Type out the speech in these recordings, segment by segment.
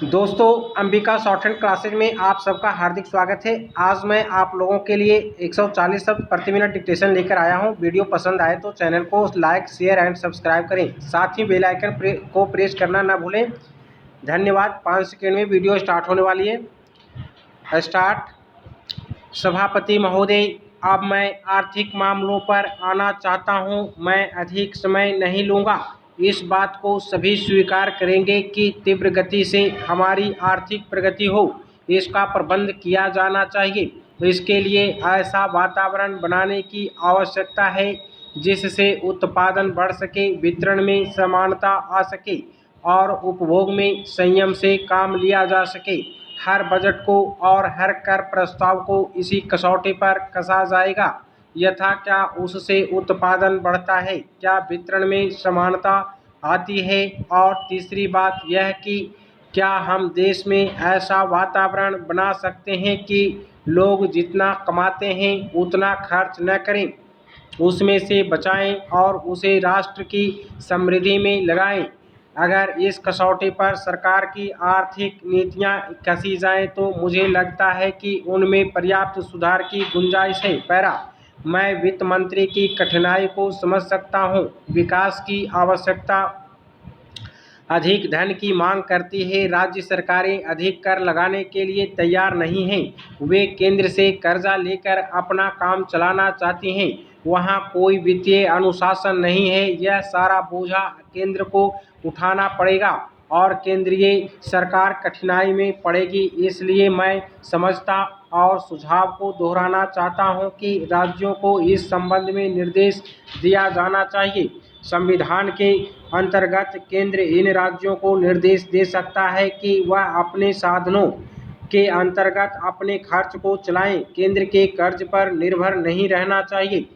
दोस्तों, Ambika short hand classes में आप सबका हार्दिक स्वागत है। आज मैं आप लोगों के लिए 140 शब्द प्रति मिनट डिक्टेशन लेकर आया हूं। वीडियो पसंद आए तो चैनल को लाइक, शेयर एंड सब्सक्राइब करें। साथ ही बेल आइकन को प्रेस करना ना भूलें। धन्यवाद। 5 सेकेंड में वीडियो स्टार्ट होने वाली है। स्टार्ट। सभापति महोदय, अब मैं आर्थिक मामलों पर आना चाहता हूं। मैं अधिक समय नहीं लूँगा। इस बात को सभी स्वीकार करेंगे कि तीव्र गति से हमारी आर्थिक प्रगति हो, इसका प्रबंध किया जाना चाहिए। इसके लिए ऐसा वातावरण बनाने की आवश्यकता है जिससे उत्पादन बढ़ सके, वितरण में समानता आ सके और उपभोग में संयम से काम लिया जा सके। हर बजट को और हर कर प्रस्ताव को इसी कसौटी पर कसा जाएगा। यथा क्या उससे उत्पादन बढ़ता है, क्या वितरण में समानता आती है, और तीसरी बात यह कि क्या हम देश में ऐसा वातावरण बना सकते हैं कि लोग जितना कमाते हैं उतना खर्च न करें, उसमें से बचाएं और उसे राष्ट्र की समृद्धि में लगाएं। अगर इस कसौटी पर सरकार की आर्थिक नीतियां कसी जाएं तो मुझे लगता है कि उनमें पर्याप्त सुधार की गुंजाइश है। पैरा। मैं वित्त मंत्री की कठिनाई को समझ सकता हूं। विकास की आवश्यकता अधिक धन की मांग करती है। राज्य सरकारें अधिक कर लगाने के लिए तैयार नहीं हैं। वे केंद्र से कर्जा लेकर अपना काम चलाना चाहती हैं। वहाँ कोई वित्तीय अनुशासन नहीं है। यह सारा बोझा केंद्र को उठाना पड़ेगा और केंद्रीय सरकार कठिनाई में पड़ेगी। इसलिए मैं समझता और सुझाव को दोहराना चाहता हूं कि राज्यों को इस संबंध में निर्देश दिया जाना चाहिए। संविधान के अंतर्गत केंद्र इन राज्यों को निर्देश दे सकता है कि वह अपने साधनों के अंतर्गत अपने खर्च को चलाएं। केंद्र के कर्ज पर निर्भर नहीं रहना चाहिए।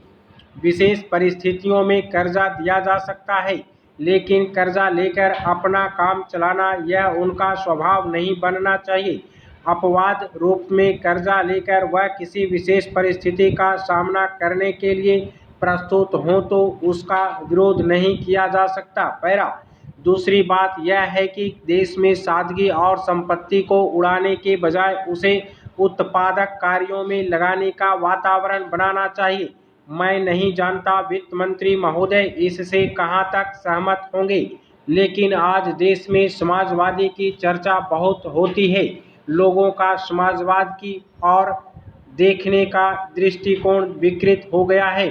विशेष परिस्थितियों में कर्जा दिया जा सकता है, लेकिन कर्जा लेकर अपना काम चलाना यह उनका स्वभाव नहीं बनना चाहिए। अपवाद रूप में कर्जा लेकर वह किसी विशेष परिस्थिति का सामना करने के लिए प्रस्तुत हों तो उसका विरोध नहीं किया जा सकता। पैरा। दूसरी बात यह है कि देश में सादगी और संपत्ति को उड़ाने के बजाय उसे उत्पादक कार्यों में लगाने का वातावरण बनाना चाहिए। मैं नहीं जानता वित्त मंत्री महोदय इससे कहां तक सहमत होंगे, लेकिन आज देश में समाजवादी की चर्चा बहुत होती है। लोगों का समाजवाद की ओर देखने का दृष्टिकोण विकृत हो गया है।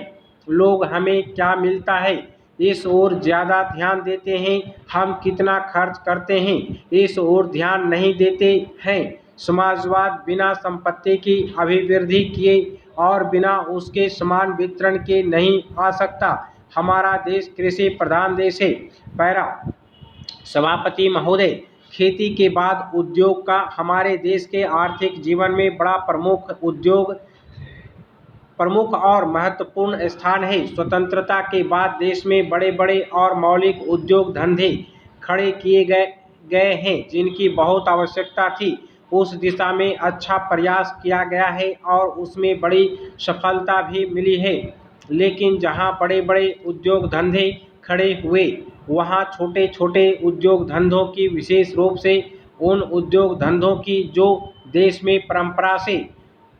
लोग हमें क्या मिलता है इस ओर ज़्यादा ध्यान देते हैं, हम कितना खर्च करते हैं इस ओर ध्यान नहीं देते हैं। समाजवाद बिना संपत्ति की अभिवृद्धि किए और बिना उसके समान वितरण के नहीं आ सकता। हमारा देश कृषि प्रधान देश है। पैरा। सभापति महोदय, खेती के बाद उद्योग का हमारे देश के आर्थिक जीवन में बड़ा प्रमुख और महत्वपूर्ण स्थान है। स्वतंत्रता के बाद देश में बड़े बड़े और मौलिक उद्योग धंधे खड़े किए गए हैं जिनकी बहुत आवश्यकता थी। उस दिशा में अच्छा प्रयास किया गया है और उसमें बड़ी सफलता भी मिली है। लेकिन जहां बड़े बड़े उद्योग धंधे खड़े हुए वहां छोटे छोटे उद्योग धंधों की, विशेष रूप से उन उद्योग धंधों की जो देश में परंपरा से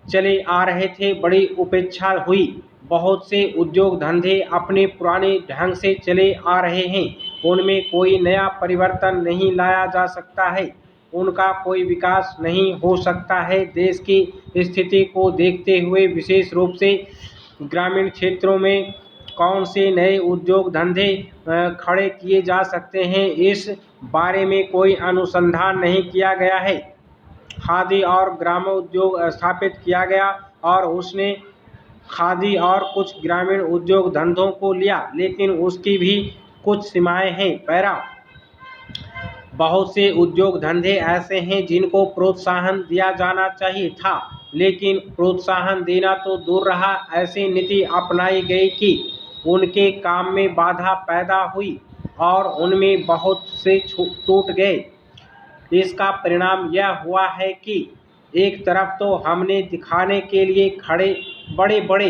चले आ रहे थे, बड़ी उपेक्षा हुई। बहुत से उद्योग धंधे अपने पुराने ढंग से चले आ रहे हैं, उनमें कोई नया परिवर्तन नहीं लाया जा सकता है, उनका कोई विकास नहीं हो सकता है। देश की स्थिति को देखते हुए विशेष रूप से ग्रामीण क्षेत्रों में कौन से नए उद्योग धंधे खड़े किए जा सकते हैं, इस बारे में कोई अनुसंधान नहीं किया गया है। खादी और ग्रामोद्योग स्थापित किया गया और उसने खादी और कुछ ग्रामीण उद्योग धंधों को लिया, लेकिन उसकी भी कुछ सीमाएं हैं। पैरा। बहुत से उद्योग धंधे ऐसे हैं जिनको प्रोत्साहन दिया जाना चाहिए था, लेकिन प्रोत्साहन देना तो दूर रहा, ऐसी नीति अपनाई गई कि उनके काम में बाधा पैदा हुई और उनमें बहुत से टूट गए। इसका परिणाम यह हुआ है कि एक तरफ तो हमने दिखाने के लिए बड़े बड़े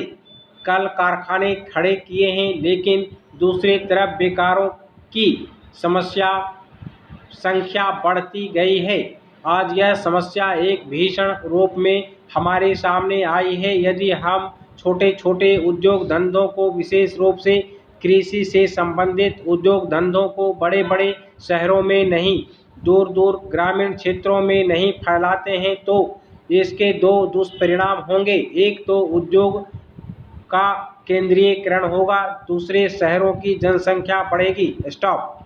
कल कारखाने खड़े किए हैं, लेकिन दूसरी तरफ बेकारों की समस्या संख्या बढ़ती गई है। आज यह समस्या एक भीषण रूप में हमारे सामने आई है। यदि हम छोटे छोटे उद्योग धंधों को, विशेष रूप से कृषि से संबंधित उद्योग धंधों को बड़े बड़े शहरों में नहीं, दूर दूर ग्रामीण क्षेत्रों में नहीं फैलाते हैं तो इसके दो दुष्परिणाम होंगे। एक तो उद्योग का केंद्रीयकरण होगा, दूसरे शहरों की जनसंख्या बढ़ेगी। स्टॉप।